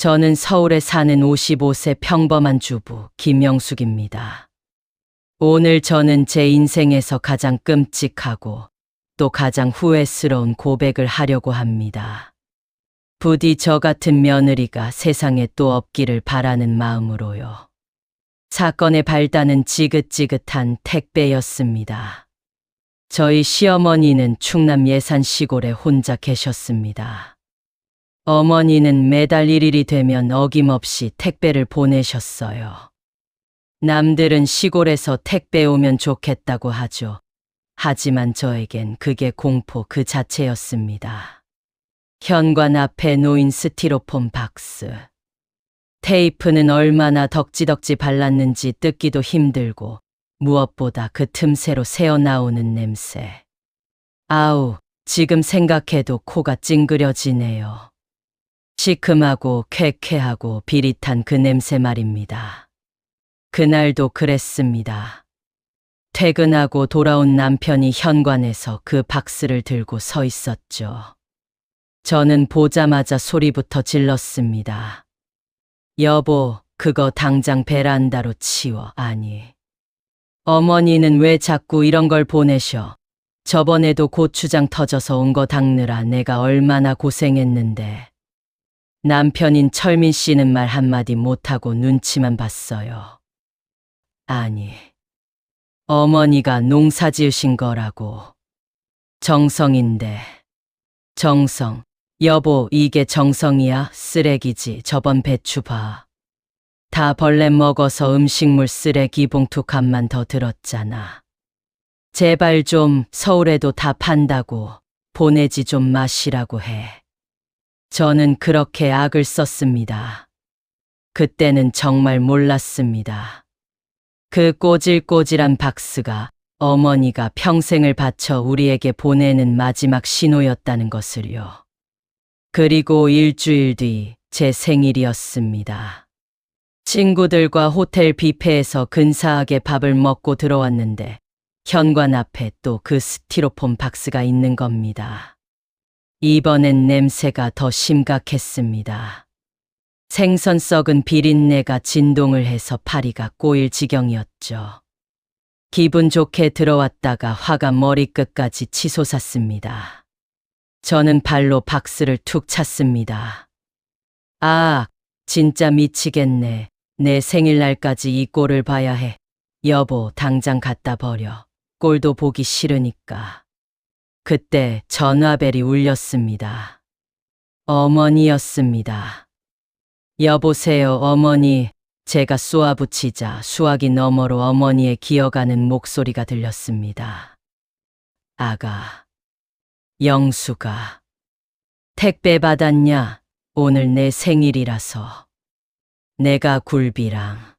저는 서울에 사는 55세 평범한 주부 김영숙입니다. 오늘 저는 제 인생에서 가장 끔찍하고 또 가장 후회스러운 고백을 하려고 합니다. 부디 저 같은 며느리가 세상에 또 없기를 바라는 마음으로요. 사건의 발단은 지긋지긋한 택배였습니다. 저희 시어머니는 충남 예산 시골에 혼자 계셨습니다. 어머니는 매달 1일이 되면 어김없이 택배를 보내셨어요. 남들은 시골에서 택배 오면 좋겠다고 하죠. 하지만 저에겐 그게 공포 그 자체였습니다. 현관 앞에 놓인 스티로폼 박스. 테이프는 얼마나 덕지덕지 발랐는지 뜯기도 힘들고 무엇보다 그 틈새로 새어나오는 냄새. 아우, 지금 생각해도 코가 찡그려지네요. 시큼하고 쾌쾌하고 비릿한 그 냄새 말입니다. 그날도 그랬습니다. 퇴근하고 돌아온 남편이 현관에서 그 박스를 들고 서 있었죠. 저는 보자마자 소리부터 질렀습니다. 여보, 그거 당장 베란다로 치워. 아니. 어머니는 왜 자꾸 이런 걸 보내셔? 저번에도 고추장 터져서 온 거 닦느라 내가 얼마나 고생했는데. 남편인 철민 씨는 말 한마디 못하고 눈치만 봤어요. 아니, 어머니가 농사 지으신 거라고. 정성인데. 정성. 여보, 이게 정성이야? 쓰레기지. 저번 배추 봐. 다 벌레 먹어서 음식물 쓰레기 봉투 값만 더 들었잖아. 제발 좀 서울에도 다 판다고 보내지 좀 마시라고 해. 저는 그렇게 악을 썼습니다. 그때는 정말 몰랐습니다. 그 꼬질꼬질한 박스가 어머니가 평생을 바쳐 우리에게 보내는 마지막 신호였다는 것을요. 그리고 일주일 뒤 제 생일이었습니다. 친구들과 호텔 뷔페에서 근사하게 밥을 먹고 들어왔는데 현관 앞에 또 그 스티로폼 박스가 있는 겁니다. 이번엔 냄새가 더 심각했습니다. 생선 썩은 비린내가 진동을 해서 파리가 꼬일 지경이었죠. 기분 좋게 들어왔다가 화가 머리끝까지 치솟았습니다. 저는 발로 박스를 툭 찼습니다. 아, 진짜 미치겠네. 내 생일날까지 이 꼴을 봐야 해. 여보, 당장 갖다 버려. 꼴도 보기 싫으니까. 그때 전화벨이 울렸습니다. 어머니였습니다. 여보세요, 어머니. 제가 쏘아붙이자 수화기 너머로 어머니의 기어가는 목소리가 들렸습니다. 아가, 영수가. 택배 받았냐? 오늘 내 생일이라서. 내가 굴비랑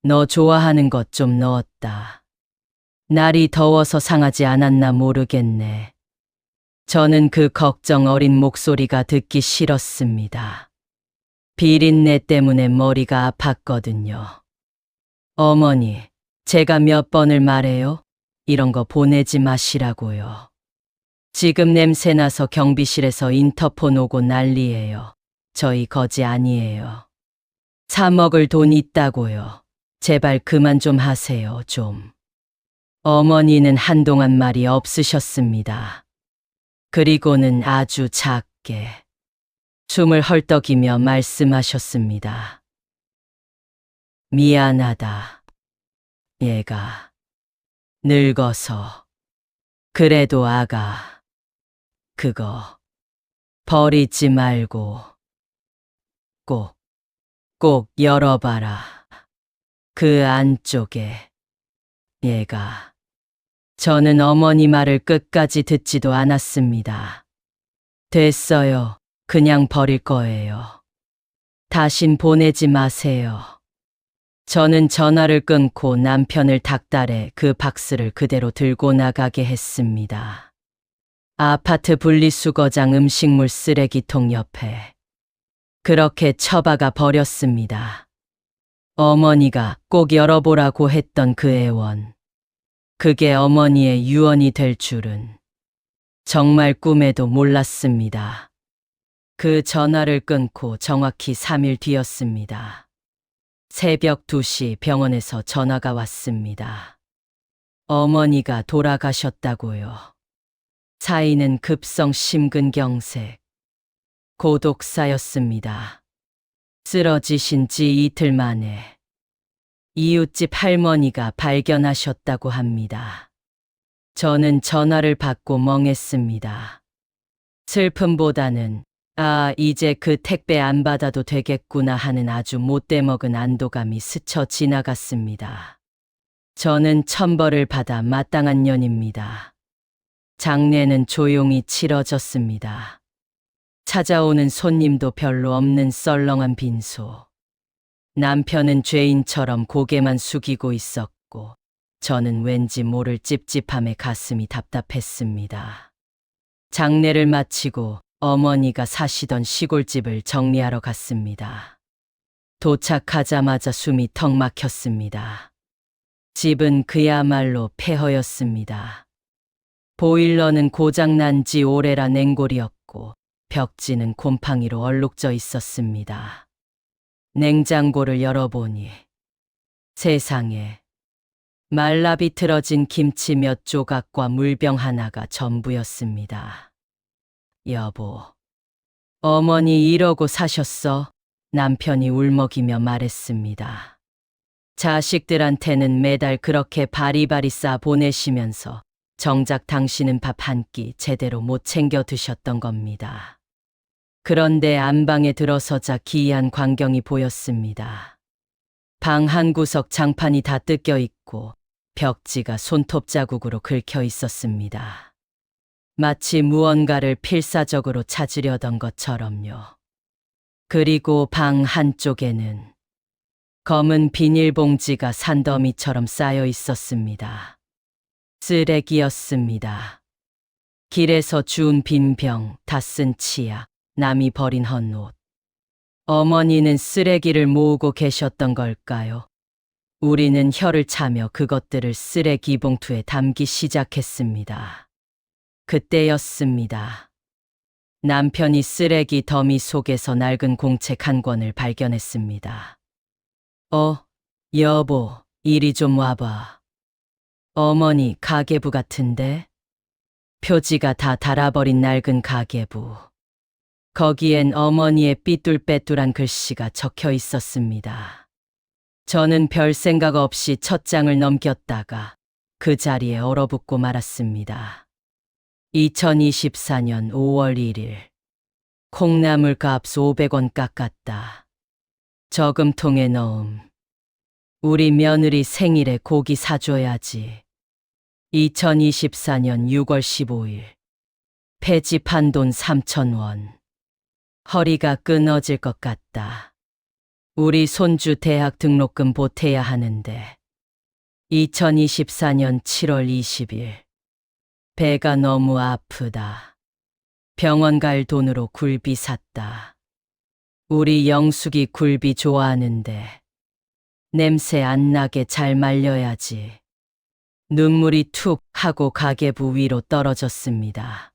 너 좋아하는 것 좀 넣었다. 날이 더워서 상하지 않았나 모르겠네. 저는 그 걱정 어린 목소리가 듣기 싫었습니다. 비린내 때문에 머리가 아팠거든요. 어머니, 제가 몇 번을 말해요? 이런 거 보내지 마시라고요. 지금 냄새나서 경비실에서 인터폰 오고 난리예요. 저희 거지 아니에요. 사 먹을 돈 있다고요. 제발 그만 좀 하세요, 좀. 어머니는 한동안 말이 없으셨습니다. 그리고는 아주 작게 숨을 헐떡이며 말씀하셨습니다. 미안하다. 얘가 늙어서. 그래도 아가, 그거 버리지 말고 꼭 열어봐라. 그 안쪽에 얘가. 저는 어머니 말을 끝까지 듣지도 않았습니다. 됐어요. 그냥 버릴 거예요. 다신 보내지 마세요. 저는 전화를 끊고 남편을 닥달해 그 박스를 그대로 들고 나가게 했습니다. 아파트 분리수거장 음식물 쓰레기통 옆에 그렇게 처박아 버렸습니다. 어머니가 꼭 열어보라고 했던 그 애원. 그게 어머니의 유언이 될 줄은 정말 꿈에도 몰랐습니다. 그 전화를 끊고 정확히 3일 뒤였습니다. 새벽 2시 병원에서 전화가 왔습니다. 어머니가 돌아가셨다고요. 사인은 급성 심근경색, 고독사였습니다. 쓰러지신 지 이틀 만에 이웃집 할머니가 발견하셨다고 합니다. 저는 전화를 받고 멍했습니다. 슬픔보다는 이제 그 택배 안 받아도 되겠구나 하는 아주 못돼먹은 안도감이 스쳐 지나갔습니다. 저는 천벌을 받아 마땅한 년입니다. 장례는 조용히 치러졌습니다. 찾아오는 손님도 별로 없는 썰렁한 빈소. 남편은 죄인처럼 고개만 숙이고 있었고, 저는 왠지 모를 찝찝함에 가슴이 답답했습니다. 장례를 마치고 어머니가 사시던 시골집을 정리하러 갔습니다. 도착하자마자 숨이 턱 막혔습니다. 집은 그야말로 폐허였습니다. 보일러는 고장난 지 오래라 냉골이었고 벽지는 곰팡이로 얼룩져 있었습니다. 냉장고를 열어보니 세상에 말라 비틀어진 김치 몇 조각과 물병 하나가 전부였습니다. 여보, 어머니 이러고 사셨어? 남편이 울먹이며 말했습니다. 자식들한테는 매달 그렇게 바리바리 싸 보내시면서 정작 당신은 밥 한 끼 제대로 못 챙겨 드셨던 겁니다. 그런데 안방에 들어서자 기이한 광경이 보였습니다. 방 한 구석 장판이 다 뜯겨 있고 벽지가 손톱 자국으로 긁혀 있었습니다. 마치 무언가를 필사적으로 찾으려던 것처럼요. 그리고 방 한쪽에는 검은 비닐봉지가 산더미처럼 쌓여 있었습니다. 쓰레기였습니다. 길에서 주운 빈병, 다 쓴 치약, 남이 버린 헌옷. 어머니는 쓰레기를 모으고 계셨던 걸까요? 우리는 혀를 차며 그것들을 쓰레기 봉투에 담기 시작했습니다. 그때였습니다. 남편이 쓰레기 더미 속에서 낡은 공책 한 권을 발견했습니다. 여보, 이리 좀 와봐. 어머니 가계부 같은데? 표지가 다 닳아버린 낡은 가계부. 거기엔 어머니의 삐뚤빼뚤한 글씨가 적혀 있었습니다. 저는 별 생각 없이 첫 장을 넘겼다가 그 자리에 얼어붙고 말았습니다. 2024년 5월 1일. 콩나물 값 500원 깎았다. 저금통에 넣음. 우리 며느리 생일에 고기 사줘야지. 2024년 6월 15일. 폐지판 돈 3,000원. 허리가 끊어질 것 같다. 우리 손주 대학 등록금 보태야 하는데. 2024년 7월 20일. 배가 너무 아프다. 병원 갈 돈으로 굴비 샀다. 우리 영숙이 굴비 좋아하는데 냄새 안 나게 잘 말려야지. 눈물이 툭 하고 가계부 위로 떨어졌습니다.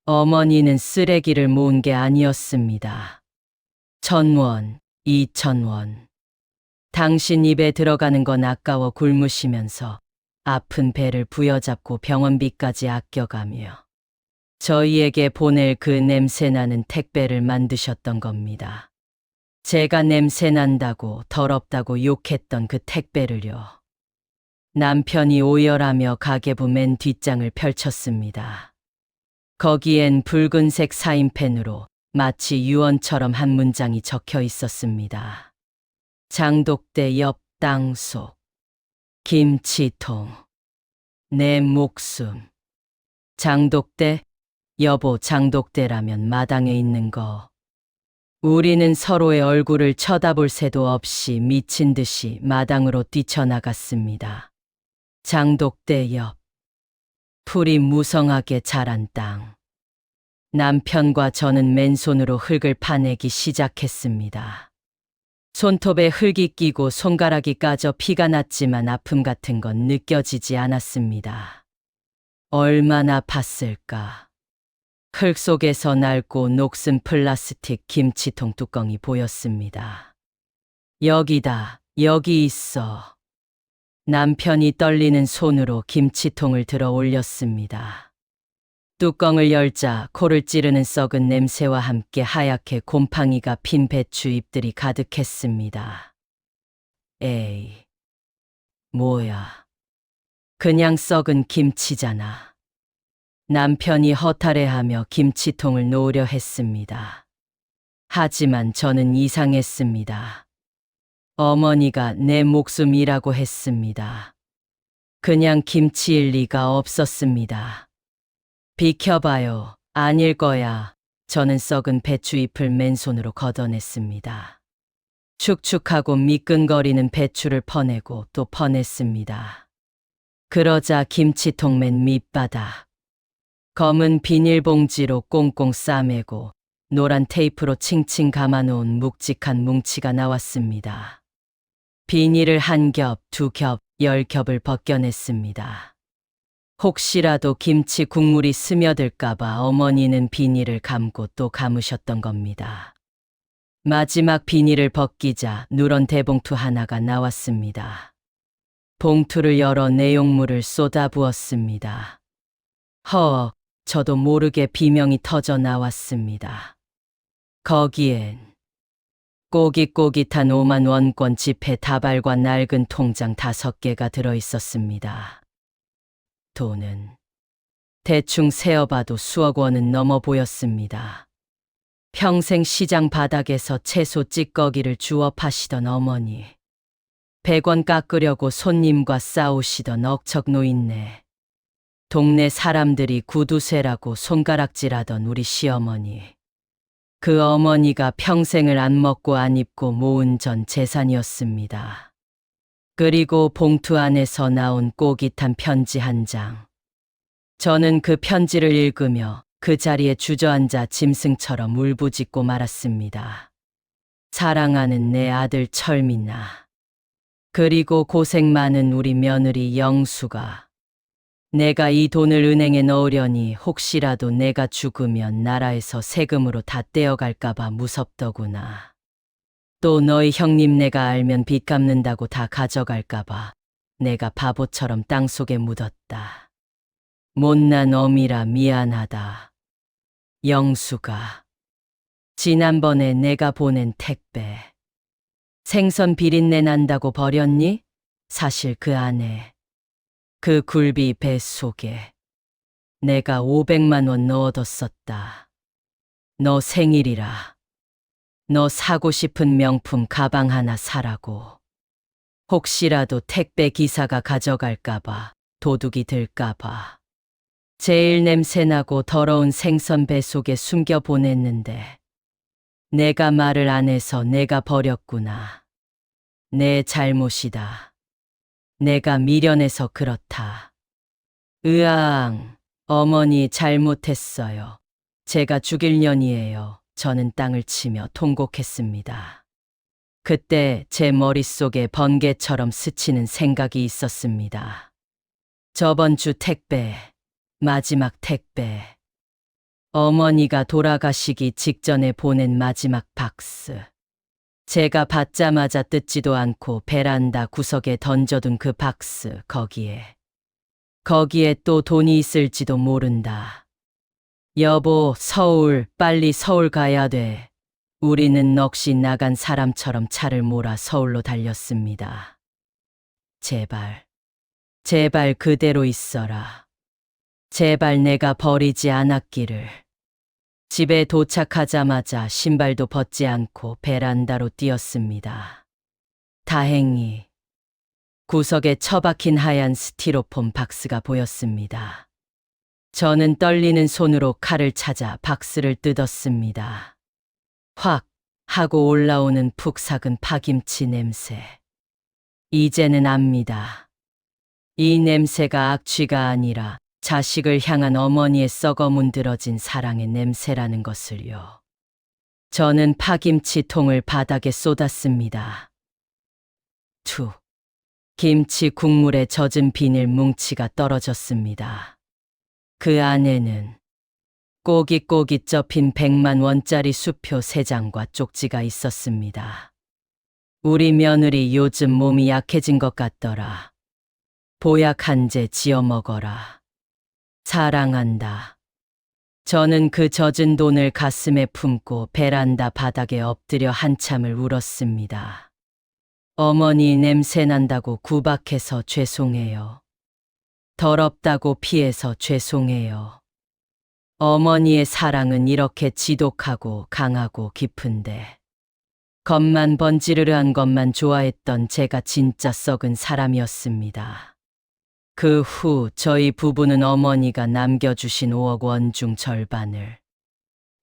어머니는 쓰레기를 모은 게 아니었습니다. 1,000원, 2,000원. 당신 입에 들어가는 건 아까워 굶으시면서 아픈 배를 부여잡고 병원비까지 아껴가며 저희에게 보낼 그 냄새나는 택배를 만드셨던 겁니다. 제가 냄새난다고 더럽다고 욕했던 그 택배를요. 남편이 오열하며 가계부 맨 뒷장을 펼쳤습니다. 거기엔 붉은색 사인펜으로 마치 유언처럼 한 문장이 적혀 있었습니다. 장독대 옆 땅속. 김치통. 내 목숨. 장독대? 여보, 장독대라면 마당에 있는 거. 우리는 서로의 얼굴을 쳐다볼 새도 없이 미친 듯이 마당으로 뛰쳐나갔습니다. 장독대 옆. 풀이 무성하게 자란 땅. 남편과 저는 맨손으로 흙을 파내기 시작했습니다. 손톱에 흙이 끼고 손가락이 까져 피가 났지만 아픔 같은 건 느껴지지 않았습니다. 얼마나 아팠을까. 흙 속에서 낡고 녹슨 플라스틱 김치통 뚜껑이 보였습니다. 여기다, 여기 있어. 남편이 떨리는 손으로 김치통을 들어 올렸습니다. 뚜껑을 열자 코를 찌르는 썩은 냄새와 함께 하얗게 곰팡이가 핀 배추 잎들이 가득했습니다. 에이, 뭐야. 그냥 썩은 김치잖아. 남편이 허탈해하며 김치통을 놓으려 했습니다. 하지만 저는 이상했습니다. 어머니가 내 목숨이라고 했습니다. 그냥 김치일 리가 없었습니다. 비켜봐요. 아닐 거야. 저는 썩은 배추잎을 맨손으로 걷어냈습니다. 축축하고 미끈거리는 배추를 퍼내고 또 퍼냈습니다. 그러자 김치통 맨 밑바닥. 검은 비닐봉지로 꽁꽁 싸매고 노란 테이프로 칭칭 감아놓은 묵직한 뭉치가 나왔습니다. 비닐을 한 겹, 두 겹, 10겹을 벗겨냈습니다. 혹시라도 김치 국물이 스며들까봐 어머니는 비닐을 감고 또 감으셨던 겁니다. 마지막 비닐을 벗기자 누런 대봉투 하나가 나왔습니다. 봉투를 열어 내용물을 쏟아부었습니다. 저도 모르게 비명이 터져 나왔습니다. 거기엔 꼬깃꼬깃한 5만 원권 지폐 다발과 낡은 통장 5개가 들어있었습니다. 돈은 대충 세어봐도 수억 원은 넘어 보였습니다. 평생 시장 바닥에서 채소 찌꺼기를 주워 파시던 어머니, 100원 깎으려고 손님과 싸우시던 억척 노인네, 동네 사람들이 구두쇠라고 손가락질하던 우리 시어머니, 그 어머니가 평생을 안 먹고 안 입고 모은 전 재산이었습니다. 그리고 봉투 안에서 나온 꼬깃한 편지 한 장. 저는 그 편지를 읽으며 그 자리에 주저앉아 짐승처럼 울부짖고 말았습니다. 사랑하는 내 아들 철민아. 그리고 고생 많은 우리 며느리 영수가. 내가 이 돈을 은행에 넣으려니 혹시라도 내가 죽으면 나라에서 세금으로 다 떼어갈까봐 무섭더구나. 또 너희 형님네가 알면 빚 갚는다고 다 가져갈까봐 내가 바보처럼 땅속에 묻었다. 못난 어미라 미안하다. 영수가. 지난번에 내가 보낸 택배. 생선 비린내 난다고 버렸니? 사실 그 안에. 그 굴비 배 속에 내가 500만 원 넣어뒀었다. 너 생일이라. 너 사고 싶은 명품 가방 하나 사라고. 혹시라도 택배 기사가 가져갈까봐, 도둑이 들까봐. 제일 냄새나고 더러운 생선 배 속에 숨겨 보냈는데 내가 말을 안 해서 내가 버렸구나. 내 잘못이다. 내가 미련해서 그렇다. 으앙, 어머니 잘못했어요. 제가 죽일 년이에요. 저는 땅을 치며 통곡했습니다. 그때 제 머릿속에 번개처럼 스치는 생각이 있었습니다. 저번 주 택배, 마지막 택배. 어머니가 돌아가시기 직전에 보낸 마지막 박스. 제가 받자마자 뜯지도 않고 베란다 구석에 던져둔 그 박스, 거기에 또 돈이 있을지도 모른다. 여보, 서울, 빨리 서울 가야 돼. 우리는 넋이 나간 사람처럼 차를 몰아 서울로 달렸습니다. 제발, 제발 그대로 있어라. 제발 내가 버리지 않았기를. 집에 도착하자마자 신발도 벗지 않고 베란다로 뛰었습니다. 다행히 구석에 처박힌 하얀 스티로폼 박스가 보였습니다. 저는 떨리는 손으로 칼을 찾아 박스를 뜯었습니다. 확 하고 올라오는 푹 삭은 파김치 냄새. 이제는 압니다. 이 냄새가 악취가 아니라 자식을 향한 어머니의 썩어 문드러진 사랑의 냄새라는 것을요. 저는 파김치 통을 바닥에 쏟았습니다. 김치 국물에 젖은 비닐 뭉치가 떨어졌습니다. 그 안에는 꼬깃꼬깃 접힌 100만 원짜리 수표 3장과 쪽지가 있었습니다. 우리 며느리 요즘 몸이 약해진 것 같더라. 보약 한 제 지어 먹어라. 사랑한다. 저는 그 젖은 돈을 가슴에 품고 베란다 바닥에 엎드려 한참을 울었습니다. 어머니 냄새 난다고 구박해서 죄송해요. 더럽다고 피해서 죄송해요. 어머니의 사랑은 이렇게 지독하고 강하고 깊은데 겉만 번지르르한 것만 좋아했던 제가 진짜 썩은 사람이었습니다. 그 후 저희 부부는 어머니가 남겨주신 5억 원 중 절반을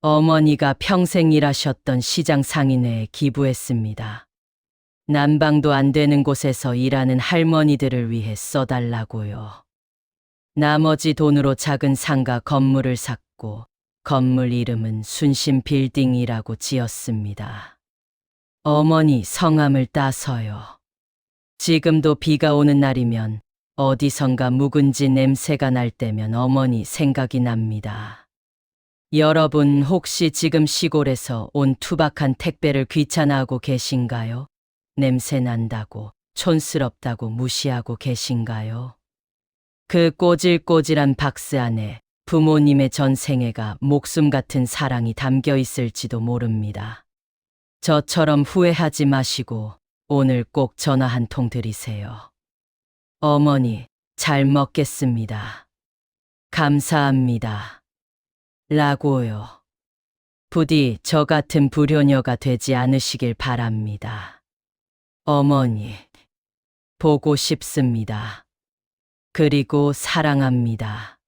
어머니가 평생 일하셨던 시장 상인회에 기부했습니다. 난방도 안 되는 곳에서 일하는 할머니들을 위해 써달라고요. 나머지 돈으로 작은 상가 건물을 샀고 건물 이름은 순심 빌딩이라고 지었습니다. 어머니 성함을 따서요. 지금도 비가 오는 날이면 어디선가 묵은지 냄새가 날 때면 어머니 생각이 납니다. 여러분 혹시 지금 시골에서 온 투박한 택배를 귀찮아하고 계신가요? 냄새 난다고, 촌스럽다고 무시하고 계신가요? 그 꼬질꼬질한 박스 안에 부모님의 전생애가 목숨 같은 사랑이 담겨 있을지도 모릅니다. 저처럼 후회하지 마시고 오늘 꼭 전화 한 통 드리세요. 어머니, 잘 먹겠습니다. 감사합니다. 라고요. 부디 저 같은 불효녀가 되지 않으시길 바랍니다. 어머니, 보고 싶습니다. 그리고 사랑합니다.